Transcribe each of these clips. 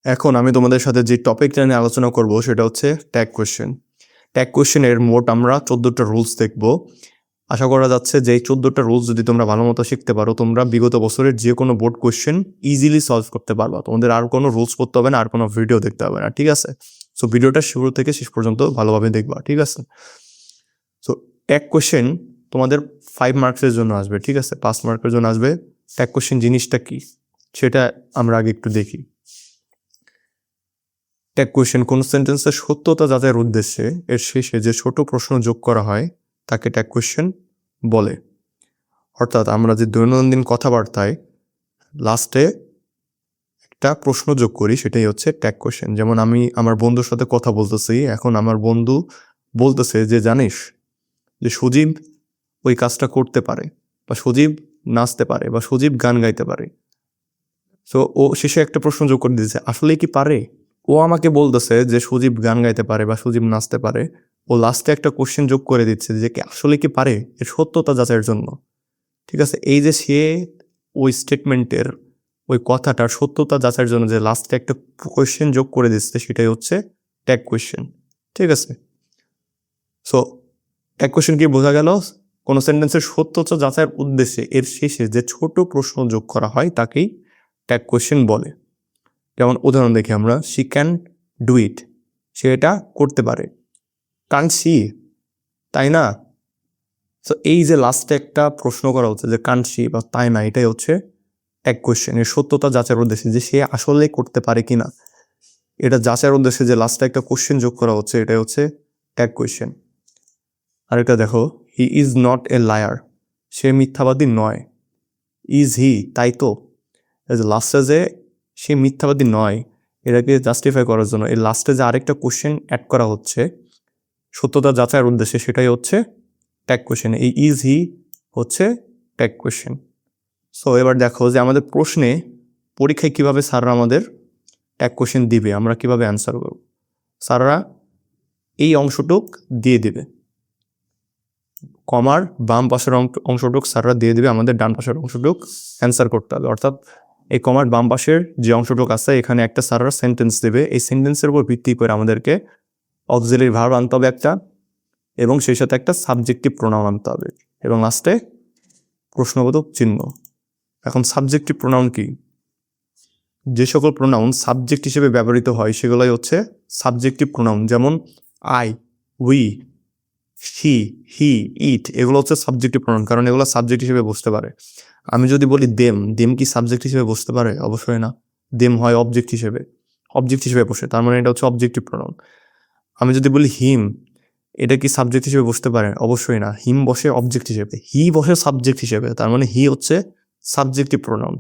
এখন আমি তোমাদের সাথে যে টপিকটা নিয়ে আলোচনা করব সেটা হচ্ছে ট্যাগ কোয়েশ্চেন। ট্যাগ কোয়েশ্চেনের মোট আমরা 14টা রুলস দেখব। আশা করা যাচ্ছে যে এই 14টা রুলস যদি তোমরা ভালো মতো শিখতে পারো, তোমরা বিগত বছরের যে কোনো বোর্ড কোয়েশ্চেন ইজিলি সলভ করতে পারবা। তোমাদের আর কোনো রুলস পড়তে হবে না, আর কোনো ভিডিও দেখতে হবে না, ঠিক আছে? সো ভিডিওটা শুরু থেকে শেষ পর্যন্ত ভালোভাবে দেখবা, ঠিক আছে? সো ট্যাগ কোয়েশ্চেন তোমাদের 5 মার্কসের জন্য আসবে, ঠিক আছে? 5 মার্কের জন্য আসবে। ট্যাগ কোয়েশ্চেন জিনিসটা কি সেটা আমরা আগে একটু দেখি। ট্যাগ কোয়েশ্চেন কোন সেন্টেন্সের সত্যতা যাচাইয়ের উদ্দেশ্যে এর শেষে যে ছোট প্রশ্ন যোগ করা হয় তাকে ট্যাগ কোয়েশ্চেন বলে। অর্থাৎ আমরা যে দৈনন্দিন কথাবার্তায় লাস্টে একটা প্রশ্ন যোগ করি সেটাই হচ্ছে ট্যাগ কোয়েশ্চেন। যেমন আমি আমার বন্ধুর সাথে কথা বলতেছি, এখন আমার বন্ধু বলতেছে যে জানিস যে সজীব ওই কাজটা করতে পারে, বা সজীব নাচতে পারে, বা সজীব গান গাইতে পারে। সো ও শেষে একটা প্রশ্ন যোগ করে দিয়েছে, আসলে কি পারে? ও আমাকে বলতেছে যে সজীব গান গাইতে পারে বা সজীব নাচতে পারে। ও লাস্টে একটা কোশ্চেন যোগ করে দিচ্ছে যে কি আসলে কি পারে, এর সত্যতা যাচাইয়ের জন্য, ঠিক আছে? এই যে সে ওই স্টেটমেন্টের ওই কথাটার সত্যতা যাচাইয়ের জন্য যে লাস্টে একটা কোয়েশ্চেন যোগ করে দিচ্ছে সেটাই হচ্ছে ট্যাগ কোয়েশ্চেন, ঠিক আছে? সো ট্যাগ কোয়েশ্চেন কি বোঝা গেল? কোনো সেন্টেন্সের সত্যতা যাচাইয়ের উদ্দেশ্যে এর শেষে যে ছোট প্রশ্ন যোগ করা হয় তাকেই ট্যাগ কোয়েশ্চেন বলে। যেমন উদাহরণ দেখি আমরা, শি ক্যান ডু ইট, সে এটা করতে পারে। কান শি, তাই না? তো এই যে লাস্টে একটা প্রশ্ন করা হচ্ছে যে কান শি বা তাই না, এটাই হচ্ছে ট্যাগ কোয়েশ্চেন। এর সত্যতা যাচাইয়ের উদ্দেশ্যে যে সে আসলে করতে পারে কিনা এটা যাচাইয়ের উদ্দেশ্যে যে লাস্টে একটা কোশ্চেন যোগ করা হচ্ছে এটাই হচ্ছে ট্যাগ কোয়েশ্চেন। আরেকটা দেখো, he is not a liar, সে মিথ্যাবাদী নয়। ইজ হি, তাই তো? লাস্টে যে সে মিথ্যাবাদী নয় এটাকে জাস্টিফাই করার জন্য এই লাস্টে যে আরেকটা কোশ্চেন অ্যাড করা হচ্ছে সত্যতা যাচাইয়ের উদ্দেশ্যে সেটাই হচ্ছে ট্যাগ কোশ্চেন। এই ইজ হি হচ্ছে ট্যাগ কোশ্চেন। সো এবার দেখো যে আমাদের প্রশ্নে পরীক্ষায় কিভাবে স্যাররা আমাদের ট্যাগ কোশ্চেন দিবে, আমরা কিভাবে অ্যান্সার করব। স্যাররা এই অংশটুক দিয়ে দিবে, কমার বাম পাশের অংশটুক স্যাররা দিয়ে দিবে, আমাদের ডান পাশের অংশটুক অ্যান্সার করতে হবে। অর্থাৎ এই কমার বাম পাশের যে অংশটুক আছে এখানে একটা স্যাররা সেন্টেন্স দেবে, এই সেন্টেন্সের উপর ভিত্তি করে আমাদেরকে অক্সিলারি ভার্ব আনতে হবে একটা, এবং সেই সাথে একটা সাবজেক্টিভ প্রোনাউন আনতে হবে, এবং লাস্টে প্রশ্নবোধক চিহ্ন। এখন সাবজেক্টিভ প্রোনাউন কি? যে সকল প্রোনাউন সাবজেক্ট হিসেবে ব্যবহৃত হয় সেগুলোই হচ্ছে সাবজেক্টিভ প্রোনাউন। যেমন আই, উই, শি, হি, ইট, এগুলো হচ্ছে সাবজেক্টিভ প্রোনাউন, কারণ এগুলো সাবজেক্ট হিসেবে বসতে পারে। আমি যদি বলি দেম, দেম কি সাবজেক্ট হিসেবে বসতে পারে? অবশ্যই না। দেম হয় অবজেক্ট হিসেবে বসে, তার মানে এটা হচ্ছে অবজেক্টিভ প্রোনাউন। আমি যদি বলি হিম, এটা কি সাবজেক্ট হিসেবে বসতে পারে? অবশ্যই না। হিম বসে অবজেক্ট হিসেবে, হি বসে সাবজেক্ট হিসেবে, তার মানে হি হচ্ছে সাবজেক্টিভ প্রোনাউন।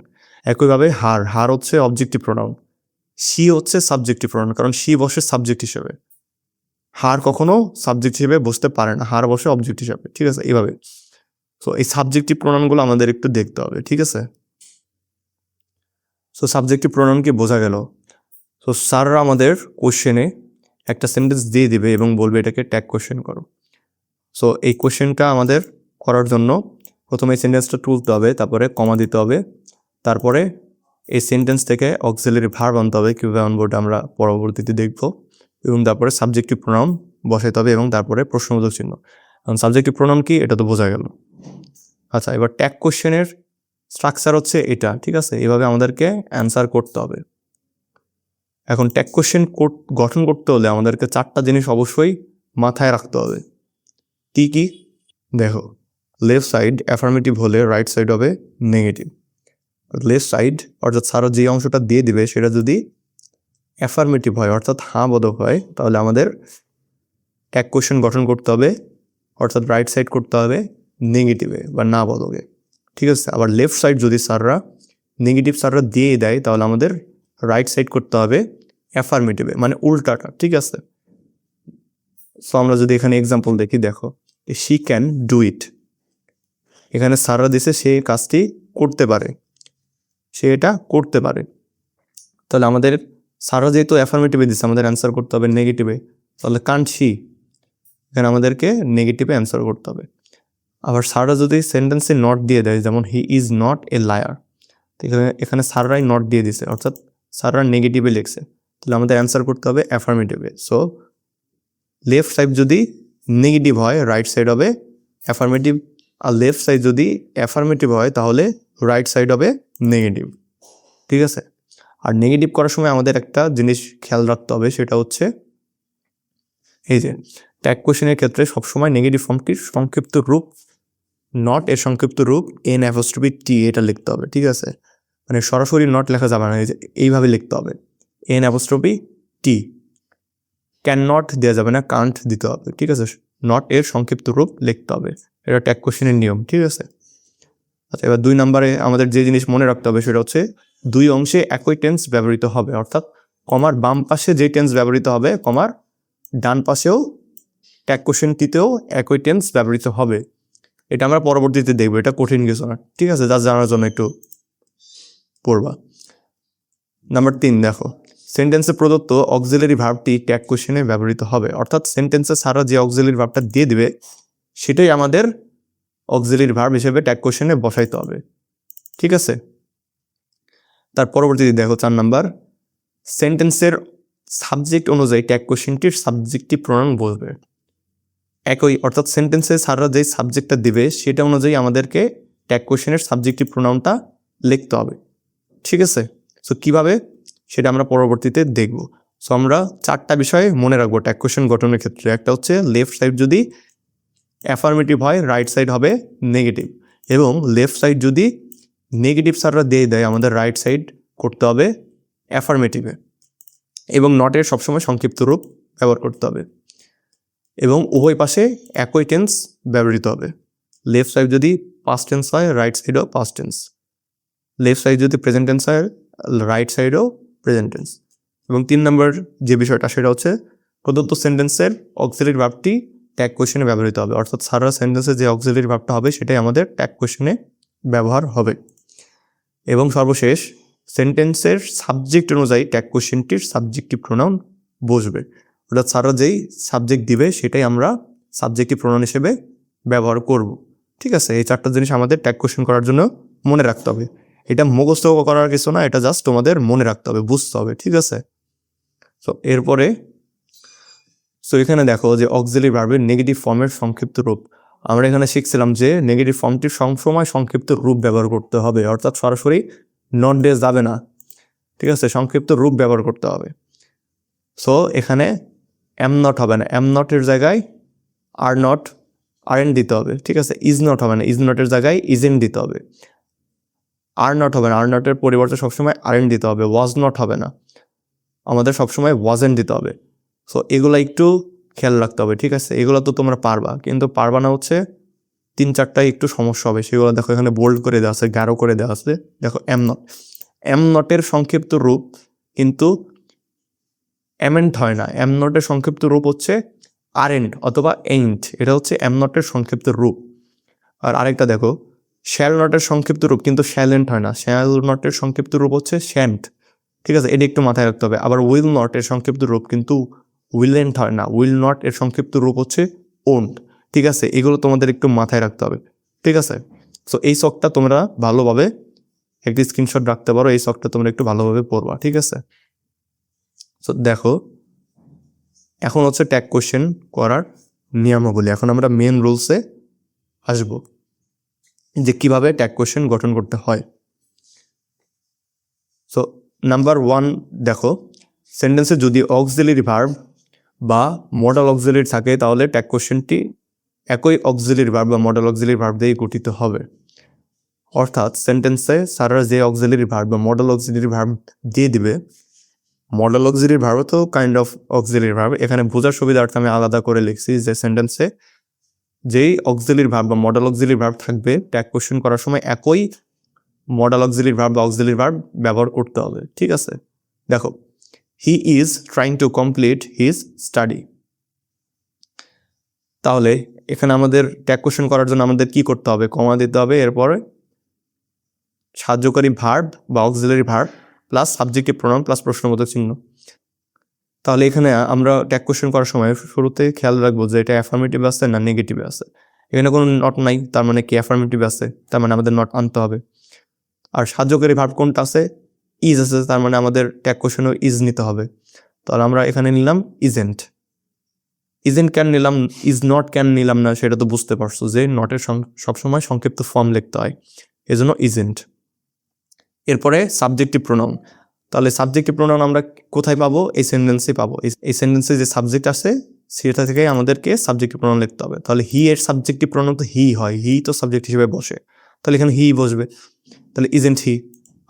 একইভাবে হার, হার হচ্ছে অবজেক্টিভ প্রোনাউন, শি হচ্ছে সাবজেক্টিভ প্রোনাউন, কারণ শি বসে সাবজেক্ট হিসেবে। হার কখনো সাবজেক্ট হিসেবে বসতে পারে না, হার বসে অবজেক্ট হিসেবে, ঠিক আছে? এইভাবে। সো এই সাবজেক্টিভ প্রোনাউনগুলো আমাদের একটু দেখতে হবে, ঠিক আছে? সো সাবজেক্টিভ প্রোনাউন কি বোঝা গেল? সো স্যাররা আমাদের কোশ্চেনে একটা সেন্টেন্স দিয়ে দিবে এবং বলবে এটাকে ট্যাগ কোশ্চেন করো। সো এই কোশ্চেনটা আমাদের করার জন্য প্রথমে এই সেন্টেন্সটা তুলতে হবে, তারপরে কমা দিতে হবে, তারপরে এই সেন্টেন্স থেকে অক্সিলারি ভার্ব আনতে হবে, কীভাবে আনবো ওটা আমরা পরবর্তীতে দেখব, এবং তারপরে সাবজেক্টিভ প্রোনাউন বসাইতে হবে, এবং তারপরে প্রশ্নবোধক চিহ্ন। কারণ সাবজেক্টিভ প্রোনাউন কি এটা তো বোঝা গেল। আচ্ছা, এবার ট্যাগ কোশ্চেনের স্ট্রাকচার হচ্ছে এটা, ঠিক আছে? এভাবে আমাদেরকে অ্যান্সার করতে হবে। এখন ট্যাগ কোশ্চেন গঠন করতে হলে আমাদেরকে 4টা জিনিস অবশ্যই মাথায় রাখতে হবে। কি কি? দেখো, লেফট সাইড অ্যাফার্মেটিভ হলে রাইট সাইড হবে নেগেটিভ। লেফট সাইড অর্থাৎ স্যারও যে অংশটা দিয়ে দিবে সেটা যদি অ্যাফার্মেটিভ হয় অর্থাৎ হাঁ বোধক হয়, তাহলে আমাদের ট্যাগ কোশ্চেন গঠন করতে হবে, অর্থাৎ রাইট সাইড করতে হবে নেগেটিভে বা না বোধকে, ঠিক আছে? আবার লেফট সাইড যদি নেগেটিভ স্যাররা দিয়ে দেয় তাহলে আমাদের রাইট সাইড করতে হবে অ্যাফার্মেটিভে, মানে উল্টাটা, ঠিক আছে? সো আমরা যদি এখানে এক্সাম্পল দেখি, দেখো, শি ক্যান ডু ইট, এখানে স্যাররা দিছে সে কাজটি করতে পারে, সে এটা করতে পারে। তাহলে আমাদের স্যাররা যেহেতু অ্যাফার্মেটিভে দিচ্ছে আমাদের অ্যান্সার করতে হবে নেগেটিভে, তাহলে কান্ট শি, এখানে আমাদেরকে নেগেটিভে অ্যান্সার করতে হবে। আবার স্যাররা যদি সেন্টেন্সে নট দিয়ে দেয়, যেমন হি ইজ নট এ লায়ার, এখানে স্যাররাই নট দিয়ে দিছে, অর্থাৎ স্যাররা নেগেটিভে লিখছে, তাহলে আমাদের অ্যান্সার করতে হবে অ্যাফার্মেটিভে। সো লেফট সাইড যদি নেগেটিভ হয় রাইট সাইড হবে অ্যাফার্মেটিভ, আর লেফট সাইড যদি অ্যাফার্মেটিভ হয় তাহলে রাইট সাইড হবে নেগেটিভ। ঠিক আছে, আর নেগেটিভ করার সময় আমাদের একটা জিনিস খেয়াল রাখতে হবে, সেটা হচ্ছে এই যে ট্যাগ কোশ্চেনের ক্ষেত্রে সবসময় নেগেটিভ ফর্মটির সংক্ষিপ্ত রূপ নট এর সংক্ষিপ্ত রূপ এন অ্যাপোস্ট্রফি টি এটা লিখতে হবে। ঠিক আছে, মানে সরাসরি নট লেখা যাবে না, এইভাবে লিখতে হবে N apostrophe T, can not দেওয়া যাবে না, কান্ট দিতে হবে। ঠিক আছে, নট এর সংক্ষিপ্ত রূপ লিখতে হবে, এটা ট্যাগ কোশ্চেনের নিয়ম। ঠিক আছে, আচ্ছা এবার 2 নম্বরে আমাদের যে জিনিস মনে রাখতে হবে সেটা হচ্ছে 2 অংশে একই টেন্স ব্যবহৃত হবে, অর্থাৎ কমার বাম পাশে যে টেন্স ব্যবহৃত হবে কমার ডান পাশেও ট্যাগ কোশ্চেনটিতেও একই টেন্স ব্যবহৃত হবে। এটা আমরা পরবর্তীতে দেখবো, এটা কঠিন কিছু না। ঠিক আছে, যা জানার জন্য একটু পড়বা। নাম্বার 3 দেখো, সেন্টেন্সে প্রদত্ত অক্সিলারি ভার্বটি ট্যাগ কোশ্চেনে ব্যবহৃত হবে, অর্থাৎ সেন্টেন্সে সারা যে অক্সিলারি ভার্বটা দিয়ে দিবে সেটাই আমাদের অক্সিলারি ভার্ব হিসেবে ট্যাগ কোশ্চেনে বসাইতে হবে। ঠিক আছে, তার পরবর্তীতে দেখো 4 নাম্বার, সেন্টেন্সের সাবজেক্ট অনুযায়ী ট্যাগ কোশ্চেনটির সাবজেক্টিভ প্রোনাউন বসবে একই, অর্থাৎ সেন্টেন্সে সারা যেই সাবজেক্টটা দিবে সেটা অনুযায়ী আমাদেরকে ট্যাগ কোশ্চেনের সাবজেক্টিভ প্রোনাউনটা লিখতে হবে। ঠিক আছে, সো কীভাবে সেটা আমরা পরবর্তীতে দেখব। সো আমরা 4টা বিষয় মনে রাখবো ট্যাগ কোশ্চেন গঠনের ক্ষেত্রে। একটা হচ্ছে লেফট সাইড যদি অ্যাফার্মেটিভ হয় রাইট সাইড হবে নেগেটিভ, এবং লেফট সাইড যদি নেগেটিভ স্যাররা দিয়ে দেয় আমাদের রাইট সাইড করতে হবে অ্যাফার্মেটিভে, এবং নটের সবসময় সংক্ষিপ্ত রূপ ব্যবহার করতে হবে, এবং উভয় পাশে একই টেন্স ব্যবহৃত হবে। লেফট সাইড যদি পাস্ট টেন্স হয় রাইট সাইডও পাস্ট টেন্স, লেফট সাইড যদি প্রেজেন্ট টেন্স হয় রাইট সাইডও প্রেজেন্ট টেন্স। এবং 3 নম্বর যে বিষয়টা সেটা হচ্ছে প্রদত্ত সেন্টেন্সের অক্সিলারি ভার্বটি ট্যাগ কোশ্চেনে ব্যবহৃত হবে, অর্থাৎ সারা সেন্টেন্সে যে অক্সিলারি ভার্বটা হবে সেটাই আমাদের ট্যাগ কোশ্চেনে ব্যবহার হবে। এবং সর্বশেষ সেন্টেন্সের সাবজেক্ট অনুযায়ী ট্যাগ কোশ্চেনটির সাবজেক্টিভ প্রোনাউন বসবে, অর্থাৎ সারা যেই সাবজেক্ট দিবে সেটাই আমরা সাবজেক্টিভ প্রোনাউন হিসেবে ব্যবহার করব। ঠিক আছে, এই 4টা জিনিস আমাদের ট্যাগ কোশ্চেন করার জন্য মনে রাখতে হবে। এটা মুখস্থ করার কিছু না, এটা জাস্ট তোমাদের মনে রাখতে হবে, বুঝতে হবে। ঠিক আছে, সো এরপরে এখানে দেখো যে অক্সিলারি ভার্বের নেগেটিভ ফর্মের সংক্ষিপ্ত রূপ। আমরা এখানে শিখছিলাম যে নেগেটিভ ফর্মটির সবসময় সংক্ষিপ্ত রূপ ব্যবহার করতে হবে, অর্থাৎ সরাসরি নট দিয়ে যাবে না। ঠিক আছে, সংক্ষিপ্ত রূপ ব্যবহার করতে হবে। সো এখানে এম নট হবে না, এম নটের জায়গায় আর নট আরএন দিতে হবে। ঠিক আছে, ইজ নট হবে না, ইজ নটের জায়গায় ইজেন দিতে হবে। আর নট হবে না, আর নটের পরিবর্তে সবসময় আরএন দিতে হবে। ওয়াজ নট হবে না, আমাদের সবসময় ওয়াজেন দিতে হবে। সো এগুলো একটু খেয়াল রাখতে হবে। ঠিক আছে, এগুলো তো তোমরা পারবা, কিন্তু পারবা না হচ্ছে 3-4টাই একটু সমস্যা হবে। সেগুলো দেখো এখানে বোল্ড করে দেওয়া আছে, গাঢ় করে দেওয়া আছে। দেখো এম নট, এম নটের সংক্ষিপ্ত রূপ কিন্তু এমেন্ট হয় না, এম নটের সংক্ষিপ্ত রূপ হচ্ছে আরেন্ট অথবা এইন্ট, এটা হচ্ছে এম নটের সংক্ষিপ্ত রূপ। আর আরেকটা দেখো, শ্যাল নটের সংক্ষিপ্ত রূপ কিন্তু শ্যালেন্ট হয় না, শ্যাল নটের সংক্ষিপ্ত রূপ হচ্ছে শ্যান্ট। ঠিক আছে, এটা একটু মাথায় রাখতে হবে। আবার উইল নট এর সংক্ষিপ্ত রূপ কিন্তু উইলেন্ট হয় না, উইল নট এর সংক্ষিপ্ত রূপ হচ্ছে ওন্ট। ঠিক আছে, এগুলো তোমাদের একটু মাথায় রাখতে হবে। ঠিক আছে, সো এই শখটা তোমরা ভালোভাবে একটি স্ক্রিনশট রাখতে পারো, এই শখটা তোমরা একটু ভালোভাবে পড়বা। ঠিক আছে, সো দেখো এখন হচ্ছে ট্যাগ কোশ্চেন করার নিয়মাবলী। এখন আমরা মেন রুলসে আসবো যে কিভাবে ট্যাগ কোশ্চেন গঠন করতে হয়। সো নাম্বার 1 দেখো, সেন্টেন্সে যদি অক্সিলারি ভার্ব বা মডেল অক্সিলারি থাকে তাহলে ট্যাগ কোশ্চেনটি একই অক্সিলারি ভার্ব বা মডেল অক্সিলারি ভার্ব দিয়ে গঠিত হবে। অর্থাৎ সেন্টেন্সে সারা যে অক্সিলারি ভার্ব বা মডেল অক্সিলারি ভার্ব দিয়ে দিবে, মডেল অক্সিলারি ভার্ব তো কাইন্ড অফ অক্সিলারি ভার্ব, এখানে বোঝার সুবিধার্থে আমি আলাদা করে লিখছি যে সেন্টেন্সে যেই অক্সিলারি ভার্ব বা মডেল অক্সিলারি ভার্ব থাকবে ট্যাগ কোশ্চেন করার সময় একই মডেল অক্সিলারি ভার্ব বা অক্সিলারি ভার্ব ব্যবহার করতে হবে। ঠিক আছে, দেখো he is trying to complete his study. তাহলে এখানে আমাদের ট্যাগ কোশ্চেন করার জন্য আমাদের কি করতে হবে, কমা দিতে হবে, এরপরে সাহায্যকারী ভার্ব বা auxiliary verb plus subjective pronoun plus প্রশ্নবোধক চিহ্ন। তাহলে এখানে আমরা ট্যাগ কোশ্চেন করার সময় শুরুতে খেয়াল রাখবো যে এটা অ্যাফার্মেটিভ আছে না নেগেটিভে আছে। এখানে কোনো নট নাই, তার মানে কি অ্যাফার্মেটিভ আছে, তার মানে আমাদের নট আনতে হবে। আর সাহায্যকারী ভার্ব কোনটা আছে, ইজ আছে, তার মানে আমাদের ট্যাগ কোশ্চেনও ইজ নিতে হবে। তাহলে আমরা এখানে নিলাম ইজেন্ট। ইজেন্ট ক্যান নিলাম, ইজ নট ক্যান নিলাম না, সেটা তো বুঝতে পারছো যে নটের সবসময় সংক্ষিপ্ত ফর্ম লিখতে হয়, এজন্য ইজেন্ট। এরপরে সাবজেক্টিভ প্রোনাউন। তাহলে সাবজেক্টিভ প্রোনাউন আমরা কোথায় পাবো? এই সেন্টেন্সে পাবো। এই সেন্টেন্সে যে সাবজেক্ট আছে সেটা থেকে আমাদেরকে সাবজেক্টিভ প্রোনাউন লিখতে হবে। তাহলে হি এর সাবজেক্টিভ প্রোনাউন তো হি হয়, হি তো সাবজেক্ট হিসেবে বসে, তাহলে এখানে হি বসবে। তাহলে ইজেন্ট হি,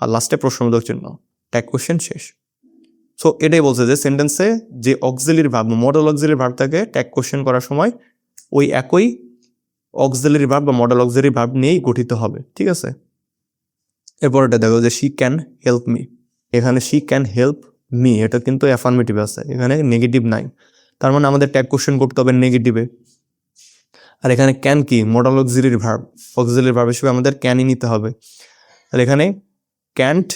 আর লাস্টে প্রশ্নবোধক চিহ্ন, ট্যাগ কোশ্চেন শেষ। সো এটাই বলছে যে সেন্টেন্সে যে auxiliary verb, model auxiliary verb থাকে, ট্যাগ কোশ্চেন করার সময় ওই একই অক্সিলারি ভার্ব বা মডেল অক্সিলারি ভার্ব নিয়েই গঠিত হবে, ঠিক আছে। এরপর এটা দেখো যে শি ক্যান হেল্প মি। এখানে শি ক্যান হেল্প মি, এটা কিন্তু অ্যাফার্মেটিভ আছে, এখানে নেগেটিভ নাই, তার মানে আমাদের ট্যাগ কোশ্চেন করতে হবে নেগেটিভে। আর এখানে ক্যান কি? Modal auxiliary verb, auxiliary verb হিসেবে আমাদের ক্যানই নিতে হবে। তাহলে এখানে ক্যান্ট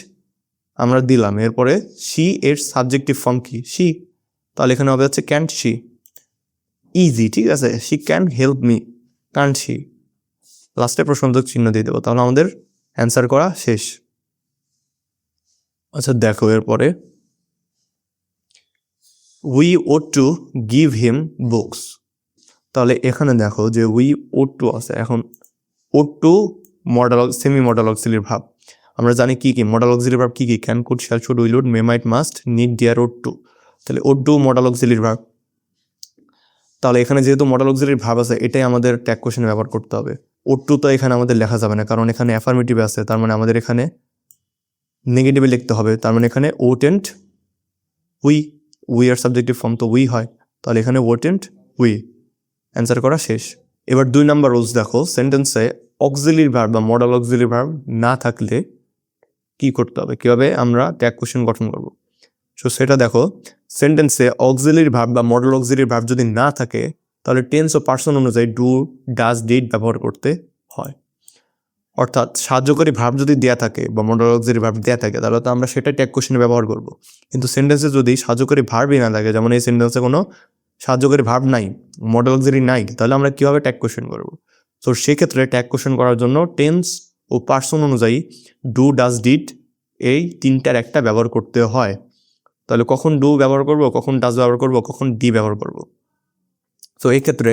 আমরা দিলাম, এরপরে শি এর সাবজেক্টিভ ফর্ম কি? শি, তাহলে এখানে হবে হচ্ছে ক্যান্ট শি। ইজি, ঠিক আছে, she can help me, can't she, লাস্টে প্রশ্নবোধক চিহ্ন দিয়ে দেবো, তাহলে আমাদের অ্যান্সার করা শেষ। আচ্ছা দেখো এরপরে we ought to give him books. তাহলে এখানে দেখো যে উই ওড টু আছে, এখন ought to modal semi modal auxiliary verb. আমরা জানি কি কি মডেল অক্সিলারি ভার্ব কি কি? Can, could, shall, should, will, would, may, might, must, need, dare, ought to. তাহলে ought to modal auxiliary verb. তাহলে এখানে যেহেতু মডেল অক্সিলারি ভার্ব আছে, এটাই আমাদের ট্যাগ কোশ্চেনে ব্যবহার করতে হবে। ওড টু তো এখানে আমাদের লেখা যাবে না, কারণ এখানে অ্যাফার্মেটিভ আছে, তার মানে আমাদের এখানে নেগেটিভে লিখতে হবে। তার মানে এখানে ওটেন্ট উই, উই এর সাবজেক্টিভ ফর্ম তো উই হয়, তাহলে এখানে ওটেন্ট উই, অ্যান্সার করা শেষ। এবার 2 নাম্বার রুলস দেখো, সেন্টেন্সে অক্সিলারি ভার্ব বা মডেল অক্সিলারি ভার্ব না থাকলে কি করতে হবে, কিভাবে আমরা ট্যাগ কোশ্চেন গঠন করব। সো সেটা দেখো, সেন্টেন্সে অক্সিলারি ভার্ব বা মডেল অক্সিলারি ভার্ব যদি না থাকে, তাহলে টেন্স ও পার্সন অনুযায়ী ডু, ডাজ, ডিড ব্যবহার করতে হয়। অর্থাৎ সাহায্যকারী ভার্ব যদি দেয়া থাকে বা মডেল অক্সিলারি ভার্ব দেয়া থাকে, তাহলে তো আমরা সেটা ট্যাগ কোশ্চেনে ব্যবহার করব। কিন্তু সেন্টেন্সে যদি সাহায্যকারী ভার্বই না থাকে, যেমন এই সেন্টেন্সে কোনো সাহায্যকারী ভার্ব নাই, মডেল অক্সিলারি নাই, তাহলে আমরা কীভাবে ট্যাগ কোশ্চেন করব? তো সেক্ষেত্রে ট্যাগ কোশ্চেন করার জন্য টেন্স ও পার্সন অনুযায়ী ডু, ডাজ, ডিড এই তিনটার একটা ব্যবহার করতে হয়। তাহলে কখন ডু ব্যবহার করব, কখন ডাজ ব্যবহার করব, কখন ডি ব্যবহার করব? তো এই ক্ষেত্রে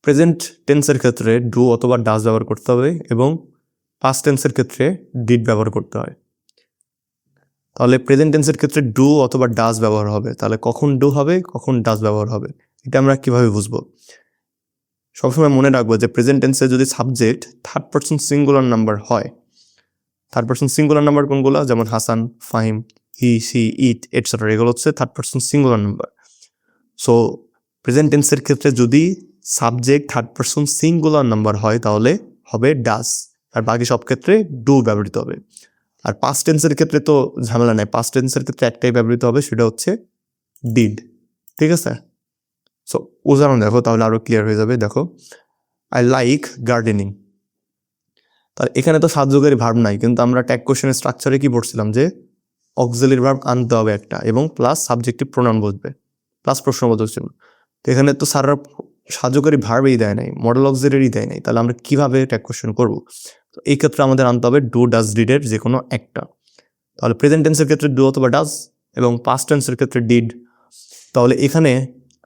প্রেজেন্ট টেন্সের ক্ষেত্রে ডু অথবা ডাজ ব্যবহার করতে হবে এবং পাস্ট টেন্সের ক্ষেত্রে ডিড ব্যবহার করতে হয়। তাহলে প্রেজেন্ট টেন্সের ক্ষেত্রে ডু অথবা ডাজ ব্যবহার হবে, তাহলে কখন ডু হবে, কখন ডাজ ব্যবহার হবে, এটা আমরা কিভাবে বুঝবো? সবসময় মনে রাখবো যে প্রেজেন্ট টেন্সে যদি subject third person singular number হয়, থার্ড পারসন সিঙ্গুলার নাম্বার কোনগুলো? যেমন হাসান, ফাহিম, হি, সি, ইট, এটসেট্রা, এগুলো হচ্ছে third person singular number. So present টেন্সের ক্ষেত্রে যদি subject third person singular number হয়, তাহলে হবে ডাজ, আর বাকি সব ক্ষেত্রে ডু ব্যবহৃত হবে। আর পাস্ট টেন্সের ক্ষেত্রে তো ঝামেলা নাই, পাস্ট টেন্সের ক্ষেত্রে একটাই ব্যবহৃত হবে, সেটা হচ্ছে ডিড, ঠিক আছে। সো উদাহরণ দেখো, তাহলে আরো ক্লিয়ার হয়ে যাবে। দেখো, আই লাইক গার্ডেনিং। তাহলে এখানে তো সাহায্যকারী ভার্ব নাই, কিন্তু আমরা ট্যাগ কোশ্চেনের স্ট্রাকচারে কি পড়ছিলাম যে অক্সিলারি ভার্ব আনতে হবে একটা, এবং প্লাস সাবজেক্টিভ প্রোনাউন বসবে, প্লাস প্রশ্নবোধক চিহ্ন। তো এখানে তো স্যাররা সাহায্যকারী ভার্বই দেয় নাই, মডেল অক্সিলারি দেয় নাই, তাহলে আমরা কিভাবে ট্যাগ কোশ্চেন করব? তো এই ক্ষেত্রে আমাদের আনতে হবে ডু, ডাজ, ডিডের যে কোনো একটা। তাহলে প্রেজেন্ট টেন্সের ক্ষেত্রে ডু অথবা ডাজ, এবং পাস্ট টেন্সের ক্ষেত্রে ডিড। তাহলে এখানে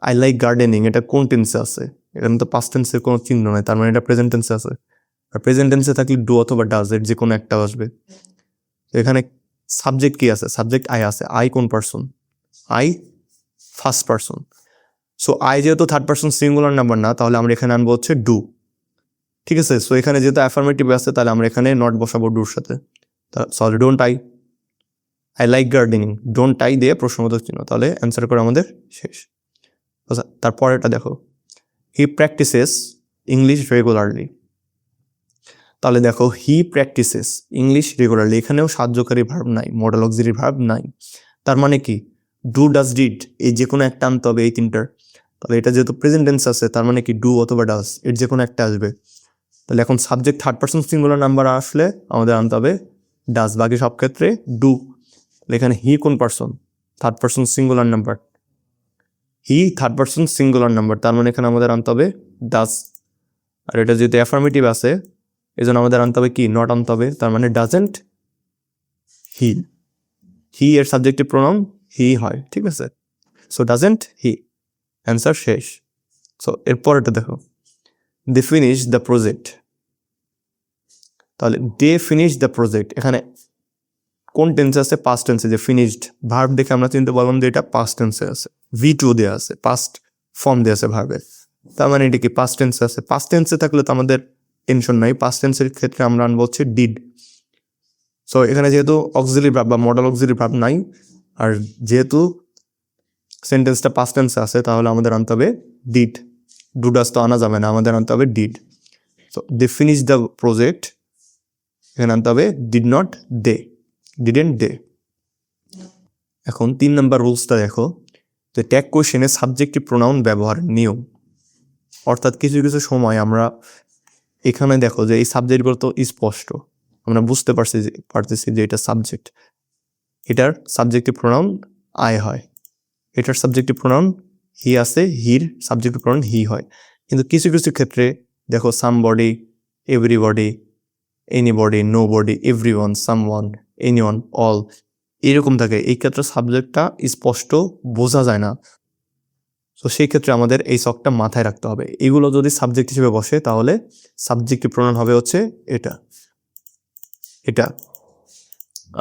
আই লাইক গার্ডেনিং, এটা কোন টেন্সে আছে? এখানে তো পাস্ট টেন্সের কোনো চিহ্ন নাই, তার মানে এটা প্রেজেন্ট টেন্সে আছে। আর প্রেজেন্ট টেন্সে থাকলে ডু অথবা ডাজ এর যে কোনো একটা আসবে। তো এখানে সাবজেক্ট কি আছে? সাবজেক্ট আই আছে। আই কোন person? I first person. So I যেহেতু থার্ড পারসন সিঙ্গুলার নাম্বার না, তাহলে আমরা এখানে আনবো হচ্ছে ডু, ঠিক আছে। সো এখানে যেহেতু অ্যাফার্মেটিভ আছে, তাহলে আমরা এখানে নট বসাবো ডুর সাথে। Sorry, don't I, I like gardening, don't I দিয়ে প্রশ্নবোধক চিহ্ন, তাহলে অ্যান্সার করে আমাদের শেষ। তারপরে এটা দেখো, হি প্র্যাকটিসেস ইংলিশ রেগুলারলি। তাহলে দেখো, হি প্র্যাকটিসেস ইংলিশ রেগুলারলি, এখানেও সাহায্যকারী ভার্ব নাই, মডেল অক্সিলারি ভার্ব নাই, তার মানে কি ডু, ডাজ, ডিড এই যে কোনো একটা আনতে হবে এই তিনটার। তাহলে এটা যেহেতু প্রেজেন্ট টেন্স আছে, তার মানে কি ডু অথবা ডাজ এর যে কোনো একটা আসবে। তাহলে এখন subject third person singular number আসলে আমাদের আনতে হবে ডাজ, বাকি সব ক্ষেত্রে ডু। এখানে হি কোন person? Third person singular number, he third person singular number, তার মানে এখানে আমাদের আনতে হবে ডাজ। আর এটা যেহেতু অ্যাফার্মেটিভ আছে, এই জন্য আমাদের আনতে হবে কি? নট আনতে হবে, তার মানে ডাজেন্ট হি। হি এর সাবজেক্টিভ প্রোনাউন হি হয়, ঠিক আছে। সো ডাজেন্ট হি, অ্যান্সার শেষ। সো এরপর এটা দেখো, দে ফিনিশ দ্য প্রজেক্ট। তাহলে দে ফিনিশ দ্য প্রজেক্ট, এখানে কোন টেন্সে আছে? পাস্ট টেন্সে। যে ফিনিশড ভার্ব দেখে আমরা চিনতে পারলাম যে এটা পাস্ট টেন্সে আছে, V2 দেওয়া আছে, পাস্ট ফর্ম দেওয়া আছে ভার্বের, তার মানে এটা কি পাস্ট টেন্সে আছে। পাস্ট টেন্সে থাকলে তো আমাদের টেনশন নাই, পাস্ট টেন্সের ক্ষেত্রে আমরা আনবো হচ্ছে ডিড। সো এখানে যেহেতু অক্সিলারি ভার্ব বা মডেল অক্সিলারি ভার্ব নাই, আর যেহেতু সেন্টেন্সটা পাস্ট টেন্সে আছে, তাহলে আমাদের আনতে হবে ডিড। ডু ডাজ তো আনা যাবে না, আমাদের আনতে হবে did. So they finish the project, এখানে আনতে হবে did not they, didn't they. এখন 3 নম্বর রুলসটা দেখো, যে ট্যাগ কোয়েশ্চেনে সাবজেক্টিভ প্রোনাউন ব্যবহারের নিয়ম। অর্থাৎ কিছু কিছু সময় আমরা এখানে দেখো যে এই সাবজেক্টগুলো তো স্পষ্ট, আমরা বুঝতে পারতেছি যে এটা সাবজেক্ট, এটার সাবজেক্টিভ প্রোনাউন আই হয়, এটার সাবজেক্টিভ প্রোনাউন হি আছে, হির সাবজেক্টিভ প্রোনাউন হি হয়। কিন্তু কিছু কিছু ক্ষেত্রে দেখো somebody, everybody, anybody, nobody, everyone, someone, anyone, all এরকম থাকে। এই ক্ষেত্রে সাবজেক্টটা স্পষ্ট বোঝা যায় না। তো সেই ক্ষেত্রে আমাদের এই শখটা মাথায় রাখতে হবে। এগুলো যদি সাবজেক্ট হিসেবে বসে তাহলে সাবজেক্টিভ প্রোনাউন হবে হচ্ছে এটা, এটা।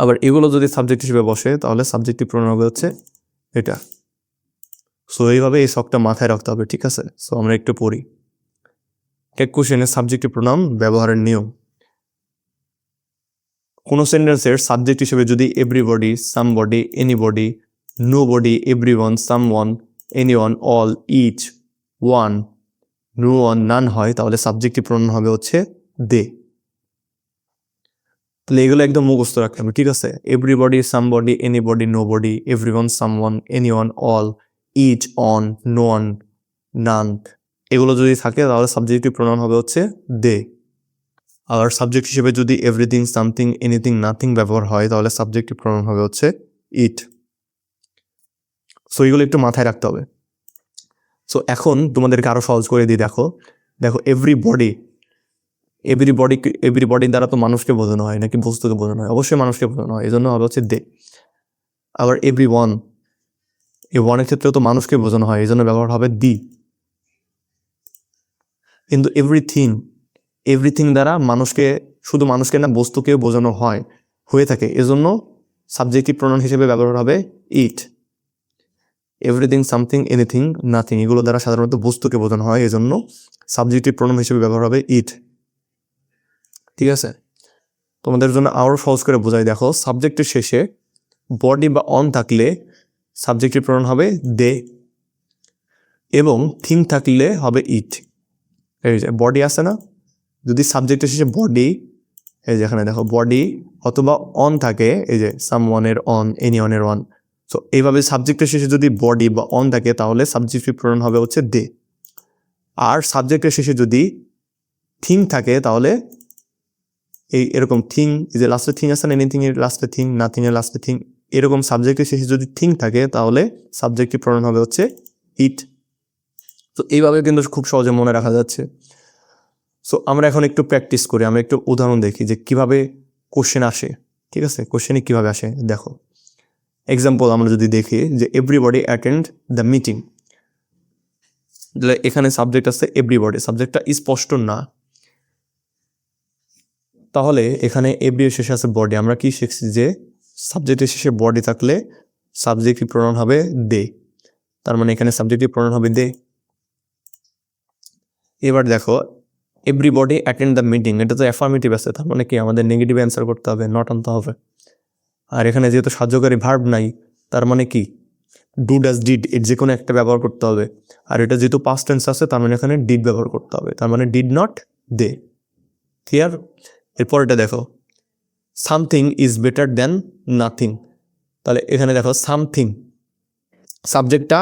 আবার এগুলো যদি সাবজেক্ট হিসেবে বসে তাহলে সাবজেক্টিভ প্রোনাউন হবে হচ্ছে এটা। সো এইভাবে এই শখটা মাথায় রাখতে হবে, ঠিক আছে। সো আমরা একটু পড়ি। ট্যাগ কোয়েশ্চেনে সাবজেক্টিভ প্রোনাউন ব্যবহারের নিয়ম। কোনো সেন্টেন্সের সাবজেক্ট হিসেবে যদি everybody, somebody, anybody, nobody, everyone, someone, anyone, all, each, one, no one, none হয়, তাহলে সাবজেক্টিভ প্রোনাউন হবে হচ্ছে দে। তাহলে এগুলো একদম মুখস্থ রাখতে হবে, ঠিক আছে। Everybody, somebody, anybody, nobody, everyone, someone, anyone, all, each, one, no one, none, এগুলো যদি থাকে তাহলে সাবজেক্টিভ প্রোনাউন হবে হচ্ছে দে। আর সাবজেক্ট হিসেবে যদি এভরিথিং, সামথিং, এনিথিং, নাথিং ব্যবহার হয় তাহলে সাবজেক্টিভ প্রোনাউন হবে হচ্ছে ইট। সো এগুলো একটু মাথায় রাখতে হবে। সো এখন তোমাদেরকে আরো সহজ করে দিই। দেখো দেখো এভরিবডি, এভরিবডি দ্বারা তো মানুষকে বোঝানো হয় নাকি বস্তুকে বোঝানো হয়? অবশ্যই মানুষকে বোঝানো হয়, এই জন্য হবে হচ্ছে দে। আবার এভরিওয়ান, এই ওয়ানের ক্ষেত্রেও তো মানুষকে বোঝানো হয়, এই জন্য ব্যবহার হবে দি। কিন্তু এভরিথিং দ্বারা মানুষকে, শুধু মানুষকে না বস্তুকেও বোঝানো হয়ে থাকে, এজন্য সাবজেক্টিভ প্রোনাউন হিসেবে ব্যবহার হবে ইট। এভরিথিং, সামথিং, এনিথিং, নাথিং এগুলো দ্বারা সাধারণত বস্তুকে বোঝানো হয়, এজন্য সাবজেক্টিভ প্রোনাউন হিসেবে ব্যবহার হবে ইট, ঠিক আছে। তোমাদের জন্য আরও সহজ করে বোঝাই। দেখো সাবজেক্টের শেষে বডি বা অন থাকলে সাবজেক্টিভ প্রোনাউন হবে দে, এবং থিং থাকলে হবে ইট। এই যে বডি আছে না, যদি সাবজেক্টের শেষে বডি, এই যে এখানে দেখো বডি অথবা অন থাকে, এই যে সামওয়ানের অন, এনিওয়ানের অন, সো এইভাবে সাবজেক্টের শেষে যদি বডি বা অন থাকে তাহলে সাবজেক্টিভ প্রোনাউন হবে হচ্ছে দে। আর সাবজেক্টের শেষে যদি থিং থাকে তাহলে এরকম থিং, এই যে লাস্টে থিং আছে না, এনিথিং এর লাস্টে থিং, নাথিং এর লাস্টে থিং, এরকম সাবজেক্টের শেষে যদি থিং থাকে তাহলে সাবজেক্টিভ প্রোনাউন হবে হচ্ছে ইট। তো এইভাবে কিন্তু খুব সহজে মনে রাখা যাচ্ছে। সো আমরা এখন একটু প্র্যাকটিস করি, আমরা একটু উদাহরণ দেখি যে কিভাবে কোশ্চেন আসে, ঠিক আছে। কোশ্চেনে কিভাবে আসে দেখো। এক্সাম্পল আমরা যদি দেখি যে এভরিবডি অ্যাটেন্ড দ্য মিটিং, এখানে সাবজেক্ট আছে এভরিবডি, সাবজেক্টটা স্পষ্ট না, তাহলে এখানে এভরি এর শেষে আছে বডি। আমরা কি শিখছি যে সাবজেক্টের শেষে বডি থাকলে সাবজেক্টিভ প্রোনাউন হবে দে, তার মানে এখানে সাবজেক্টিভ প্রোনাউন হবে দে। এবার দেখো এভরিবডি অ্যাটেন্ড দ্য মিটিং, এটা তো অ্যাফার্মেটিভ আছে, তার মানে কি আমাদের নেগেটিভ অ্যান্সার করতে হবে, নট আনতে হবে। আর এখানে যেহেতু সাহায্যকারী ভার্ব নাই, তার মানে কি ডু, ডাজ, ডিড এর যে কোনো একটা ব্যবহার করতে হবে। আর এটা যেহেতু পাস্ট টেন্স আছে, তার মানে এখানে ডিড ব্যবহার করতে হবে, তার মানে ডিড নট দে। ক্লিয়ার? এরপর এটা দেখো something is better than nothing, তাহলে এখানে দেখো সামথিং, সাবজেক্টটা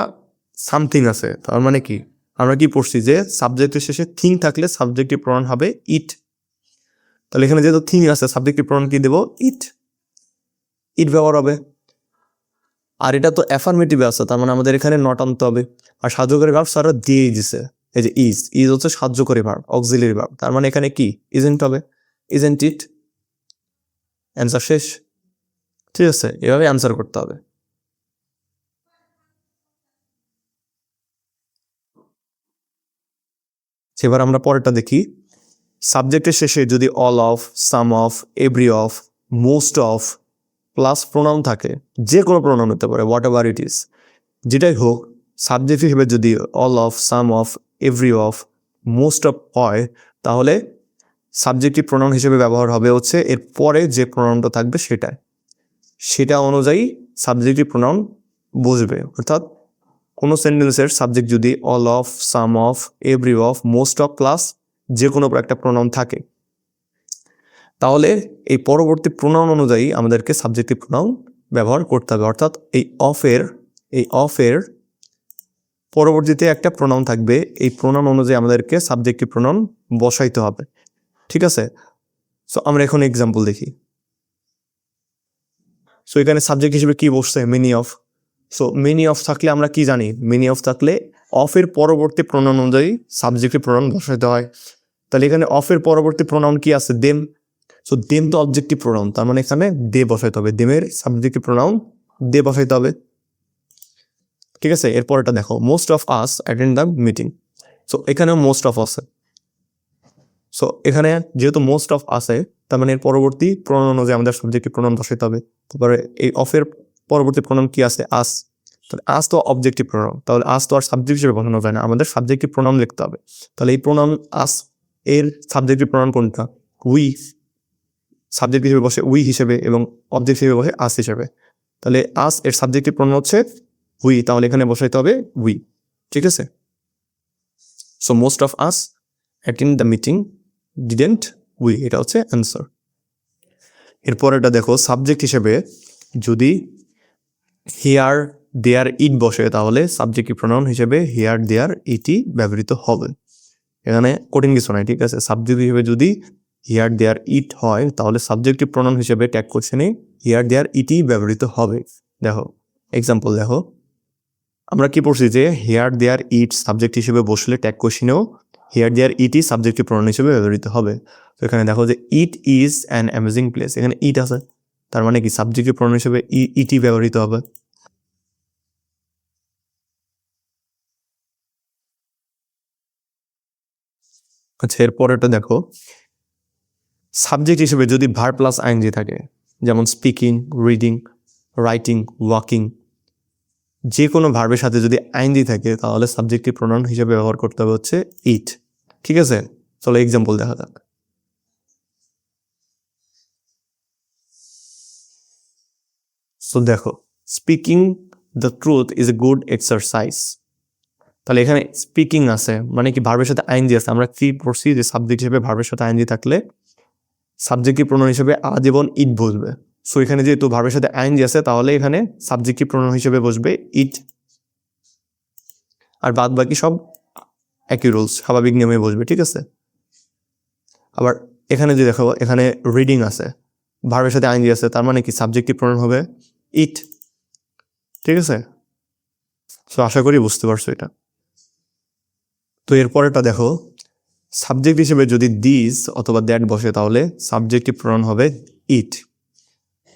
সামথিং আছে, তার মানে কি আমরা কি পড়ছি যে সাবজেক্টের শেষে থিং থাকলে সাবজেক্টিভ প্রোনাউন হবে ইট। তাহলে এখানে যেহেতু থিং আছে সাবজেক্টিভ প্রোনাউন কি দেবো? ইট, ইট ব্যবহার হবে। আর এটা তো অ্যাফার্মেটিভ আছে, তার মানে আমাদের এখানে নট আনতে হবে। আর সাহায্যকারী ভার্ব সারা দিয়ে দিছে, এই যে ইজ হচ্ছে সাহায্যকারী ভার্ব, অক্সিলারি ভার্ব, তার মানে এখানে কি ইজেন্ট হবে, ইজেন্ট ইট, অ্যান্সার শেষ। ঠিক আছে, এভাবে অ্যান্সার করতে হবে। এবার আমরা পরেরটা দেখি। সাবজেক্টের শেষে যদি all of, some of, every of, most of plus pronoun থাকে, যে কোনো প্রোনাউন হতে পারে, হোয়াট এভার ইট ইজ, যেটাই হোক, সাবজেক্ট হিসেবে যদি all of, some of, every of, most of হয়, তাহলে সাবজেক্টিভ প্রোনাউন হিসেবে ব্যবহার হবে হচ্ছে এর পরে যে প্রোনাউনটা থাকবে সেটা অনুযায়ী সাবজেক্টিভ প্রোনাউন বসবে। অর্থাৎ কোনো সেন্টেন্সের সাবজেক্ট যদি all of, some of, every of, most of plus যে কোনো একটা প্রোনাউন থাকে, তাহলে এই পরবর্তী প্রোনাউন অনুযায়ী আমাদেরকে সাবজেক্টিভ প্রোনাউন ব্যবহার করতে হবে। অর্থাৎ এই অফের পরবর্তীতে একটা প্রোনাউন থাকবে, এই প্রোনাউন অনুযায়ী আমাদেরকে সাবজেক্টিভ প্রোনাউন বসাইতে হবে। ঠিক আছে, সো আমরা এখন এক্সাম্পল দেখি। সো এখানে সাবজেক্ট হিসেবে কি বসছে? Many of. So many of থাকলে আমরা কি জানি? মেনি অফ থাকলে অফের পরবর্তী প্রোনাউন অনুযায়ী সাবজেক্টিভ প্রোনাউন বসাইতে হয়। তাহলে এখানে অফের পরবর্তী প্রোনাউন কি আছে? দেম। সো দেম তো অবজেক্টিভ প্রোনাউন, তার মানে এখানে দে বসাইতে হবে। দেমের সাবজেক্টিভ প্রোনাউন দে বসাইতে হবে। ঠিক আছে, এরপরটা দেখো, most of us attend the meeting. So এখানেও মোস্ট অফ আছে। সো এখানে যেহেতু মোস্ট অফ আছে, তার মানে এর পরবর্তী প্রোনাউন অনুযায়ী আমাদের সাবজেক্টিভ প্রোনাউন বসাইতে হবে। তারপরে এই অফের পরবর্তী প্রোনাউন কি আছে? আস। তাহলে আস তো অবজেক্টিভ প্রোনাউন, তাহলে আস তো আর সাবজেক্ট হিসেবে বসানো যায় না, আমাদের সাবজেক্টিভ প্রোনাউন লিখতে হবে। তাহলে এই প্রোনাউন আস এর সাবজেক্টিভ প্রোনাউন কোনটা? উই। সাবজেক্ট হিসেবে বসে উই হিসেবে এবং অবজেক্ট হিসেবে বসে আস হিসেবে। তাহলে আস এর সাবজেক্টিভ প্রোনাউন হচ্ছে উই, তাহলে এখানে বসাইতে হবে উই। ঠিক আছে, so most of us attend the meeting didn't we, এটা হচ্ছে অ্যান্সার। এরপর এটা দেখো, সাবজেক্ট হিসেবে যদি হিয়ার, দেয়ার, ইট বসে, তাহলে সাবজেক্টিভ প্রোনাউন হিসেবে হিয়ার, দেয়ার, ইটি ব্যবহৃত হবে। এখানে কঠিন কিছু নাই। ঠিক আছে, সাবজেক্ট হিসেবে যদি হিয়ার, দেয়ার, ইট হয়, তাহলে সাবজেক্টিভ প্রোনাউন হিসেবে ট্যাগ কোশ্চেনে হিয়ার, দেয়ার, ইটি ব্যবহৃত হবে। দেখো এক্সাম্পল দেখো, আমরা কি পড়ছি যে হিয়ার, দেয়ার, ইট সাবজেক্ট হিসেবে বসলে ট্যাগ কোশ্চেনেও here, there, it subjective pronoun হিসেবে ব্যবহৃত হবে। তো এখানে দেখো যে it is an amazing place, এখানে ইট আছে, তার মানে কি সাবজেক্টিভ প্রোনাউন হিসেবে ইটি ব্যবহৃত হবে। আচ্ছা, এরপরেটা দেখো, সাবজেক্ট হিসেবে যদি ভার্ব প্লাস আইএনজি থাকে, যেমন স্পিকিং, রিডিং, রাইটিং, ওয়াকিং, যে কোনো ভার্বের সাথে যদি আইএনজি থাকে, তাহলে সাবজেক্টিভ প্রোনাউন হিসেবে ব্যবহার করতে হবে হচ্ছে ইট। ঠিক আছে, চলো এক্সাম্পল দেখা যাক। সো দেখো, speaking the truth is a good exercise. তাহলে এখানে স্পিকিং আছে, মানে কি ভার্বের সাথে আইএনজি আছে। আমরা কি পড়ছি যে সাবজেক্ট হিসেবে ভার্বের সাথে আইএনজি থাকলে সাবজেক্টিভ প্রোনাউন হিসেবে আজীবন ইট বসবে। সো এখানে যেহেতু ভার্বের সাথে আইএনজি আছে, তাহলে এখানে সাবজেক্টিভ প্রোনাউন হিসেবে বসবে ইট। আর বাদ বাকি সব একই রুলস, স্বাভাবিক নিয়মে বসবে। ঠিক আছে, আবার এখানে যে দেখো, এখানে রিডিং আছে, ভার্বের সাথে আইএনজি আছে, তার মানে কি সাবজেক্টিভ প্রোনাউন হবে ইট। ঠিক আছে, সো আশা করি বুঝতে পারছো এটা। তো এরপরেটা দেখো, সাবজেক্ট হিসেবে যদি দিস অথবা দ্যাট বসে, তাহলে সাবজেক্টিভ প্রোনাউন হবে ইট।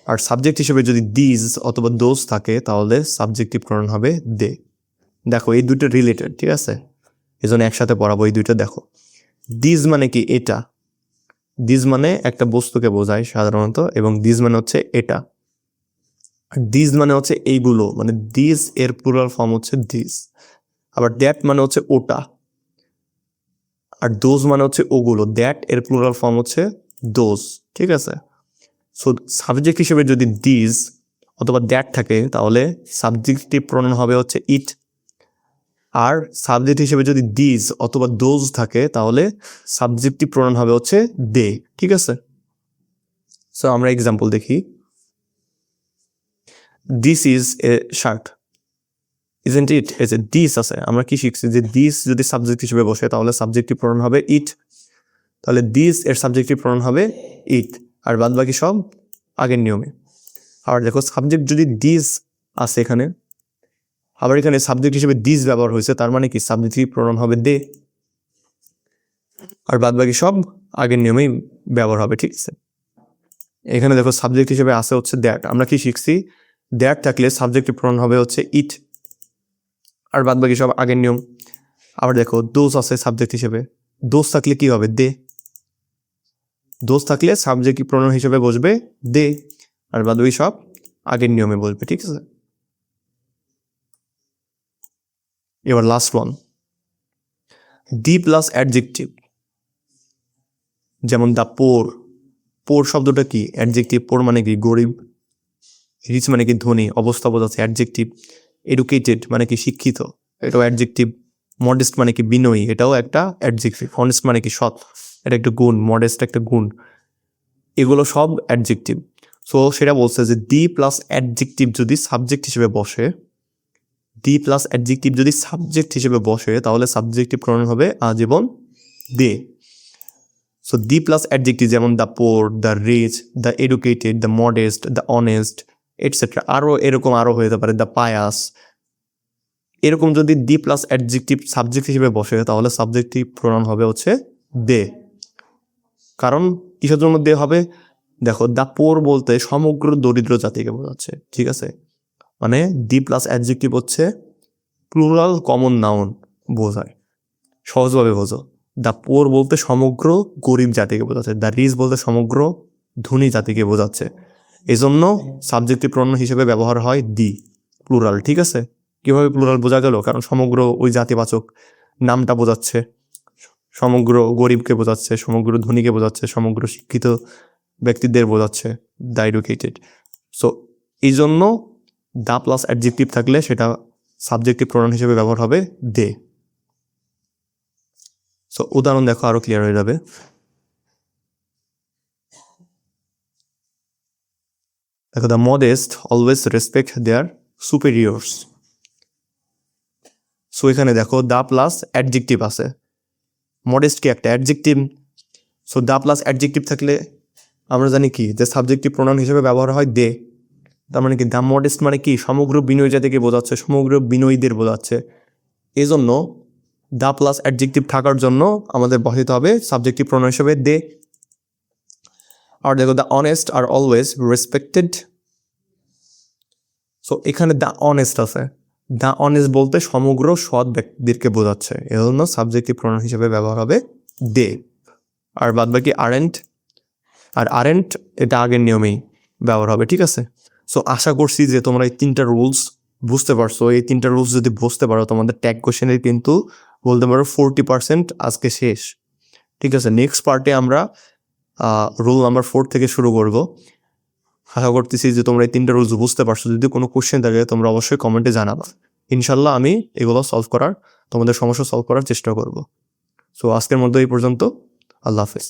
আর সাবজেক্ট হিসেবে যদি দিস অথবা দোজ থাকে, তাহলে সাবজেক্টিভ প্রোনাউন হবে দে। দেখো এই দুটো রিলেটেড। ঠিক আছে, এই জন্য একসাথে পড়াবো এই দুইটা। দেখো, দিস মানে কি? এটা। দিস মানে একটা বস্তুকে বোঝায় সাধারণত, এবং দিস মানে হচ্ছে এটা। আর দিস মানে হচ্ছে এইগুলো, মানে দিস এর প্লুরাল ফর্ম হচ্ছে দিস। আবার দ্যাট মানে হচ্ছে ওটা। আর দোজ মানে হচ্ছে ওগুলো। দ্যাট এর প্লুরাল ফর্ম হচ্ছে দোজ। ঠিক আছে, সো সাবজেক্ট হিসেবে যদি দিস অথবা দ্যাট থাকে, তাহলে সাবজেক্টিভ প্রোনাউন হবে হচ্ছে ইট। আর সাবজেক্ট হিসেবে যদি দিস অথবা দোজ থাকে, তাহলে সাবজেক্টিভ প্রোনাউন হবে হচ্ছে দে। ঠিক আছে, সো আমরা এক্সাম্পল দেখি। This is a shirt, isn't it? এই যে দিস আছে, আমরা কি শিখছি যে দিস যদি সাবজেক্ট হিসেবে বসে, তাহলে সাবজেক্টিভ প্রোনাউন হবে ইট। তাহলে দিস এর সাবজেক্টিভ প্রোনাউন হবে ইট, আর বাদ বাকি সব আগের নিয়মে। আবার দেখো, সাবজেক্ট যদি দিস আছে এখানে, আবার এখানে সাবজেক্ট হিসেবে দিস ব্যবহার হয়েছে, তার মানে কি সাবজেক্টিভ প্রোনাউন হবে দে, আর বাদ বাকি সব আগের নিয়মেই ব্যবহার হবে। ঠিক আছে, এখানে দেখো সাবজেক্ট হিসেবে আছে হচ্ছে দ্যাট। আমরা কি শিখছি? দ্যাট থাকলে সাবজেক্টিভ প্রনাউন হবে হচ্ছে ইট, আর বাদ বাকি সব আগের নিয়ম। আবার দেখো দোজ আছে সাবজেক্ট হিসেবে, দোজ থাকলে কি হবে? দে। দোজ থাকলে সাবজেক্টিভ প্রনাউন হিসেবে বসবে দে, আর বাদ বাকি সব আগের নিয়মে বসবে, ঠিক আছে? এবার লাস্ট ওয়ান, দি প্লাস অ্যাডজেক্টিভ। যেমন দ্য পোর, পোর শব্দটা কি? অ্যাডজেক্টিভ। পোর মানে কি? গরিব। রিচ মানে কি? ধনী, অবস্থা বোঝাচ্ছে, অ্যাডজেক্টিভ। এডুকেটেড মানে কি? শিক্ষিত, এটাও অ্যাডজেক্টিভ। মডেস্ট মানে কি? বিনয়ী, এটাও একটা অ্যাডজেক্টিভ। অনেস্ট মানে কি? সৎ, এটা একটা গুণ। মডেস্ট একটা গুণ, এগুলো সব অ্যাডজেক্টিভ। সো সেটা বলছে যে দি প্লাস অ্যাডজেক্টিভ যদি সাবজেক্ট হিসেবে বসে, দি প্লাস অ্যাডজেক্টিভ যদি সাবজেক্ট হিসেবে বসে, তাহলে সাবজেক্টিভ প্রনাউন হবে আজীবন they. So the plus adjective যেমন the poor, the rich, the educated, the modest, the honest, etcetera. আরও এরকম আরও হতে পারে, দ্য পায়াস। এরকম যদি দি প্লাস অ্যাডজেক্টিভ সাবজেক্ট হিসেবে বসে, তাহলে সাবজেক্টিভ প্রনাউন হবে হচ্ছে দে। কারণ কিসের জন্য দে হবে? দেখো দ্য পোর বলতে সমগ্র দরিদ্র জাতিকে বোঝাচ্ছে, ঠিক আছে? মানে দি প্লাস অ্যাডজেক্টিভ হচ্ছে প্লুরাল কমন নাউন বোঝায়। সহজভাবে বোঝো, দ্য পোর বলতে সমগ্র গরিব জাতিকে বোঝাচ্ছে, দ্য রিচ বলতে সমগ্র ধনী জাতিকে বোঝাচ্ছে। এজন্য সাবজেক্টিভ প্রনাউন হিসেবে ব্যবহার হয় দি, প্লুরাল, ঠিক আছে? কিভাবে প্লুরাল বোঝা গেল? কারণ সমগ্র ওই জাতিবাচক নামটা বোঝাচ্ছে, সমগ্র গরিবকে বোঝাচ্ছে, সমগ্র ধনীকে বোঝাচ্ছে, সমগ্র শিক্ষিত ব্যক্তিদের বোঝাচ্ছে, দ্য এডুকেটেড। সো এই জন্য দ্য প্লাস অ্যাডজেক্টিভ থাকলে সেটা সাবজেক্টিভ প্রনাউন হিসেবে ব্যবহার হবে দে। সো উদাহরণ দেখো, আরো ক্লিয়ার হয়ে যাবে। দেখো the modest always respect their superiors. So এখানে দেখো দ্য প্লাস অ্যাডজেক্টিভ আছে, মডেস্ট কি একটা adjective. So the plus adjective থাকলে আমরা জানি কি যে সাবজেক্টিভ প্রনাউন হিসেবে ব্যবহার হয় দে। তার মানে কি? দ্য মডেস্ট মানে কি? সমগ্র বিনয়ী জাতিকে বোঝাচ্ছে, সমগ্র বিনয়ীদের বোঝাচ্ছে। এই জন্য দ্য প্লাস অ্যাডজেক্টিভ থাকার জন্য আমাদের বসাইতে হবে সাবজেক্টিভ প্রনাউন হিসেবে দে। আর দেখো the honest are always respected. So এখানে দ্য অনেস্ট আছে, দ্য অনেস্ট বলতে সমগ্র সৎ ব্যক্তিদেরকে বোঝাচ্ছে, এজন্য সাবজেক্টিভ প্রনাউন হিসেবে ব্যবহার হবে দে। আর বাদ বাকি আরেন্ট, আর আরেন্ট এটা আগের নিয়মেই ব্যবহার হবে, ঠিক আছে? সো আশা করছি যে তোমরা এই তিনটা রুলস বুঝতে পারছো। এই তিনটা রুলস যদি বুঝতে পারো, তোমাদের ট্যাগ কোশ্চেনের কিন্তু বলতে পারো 40% আজকে শেষ, ঠিক আছে? নেক্সট পার্টে আমরা রুল নাম্বার 4 থেকে শুরু করব। আশা করতেছি যে তোমরা এই তিনটা রুলস বুঝতে পারছো। যদি কোনো কোশ্চেন থাকে তোমরা অবশ্যই কমেন্টে জানাবা, ইনশাল্লাহ আমি এগুলো সলভ করার, তোমাদের সমস্যা সলভ করার চেষ্টা করব। সো আজকের মধ্যে এই পর্যন্ত, আল্লাহ হাফেজ।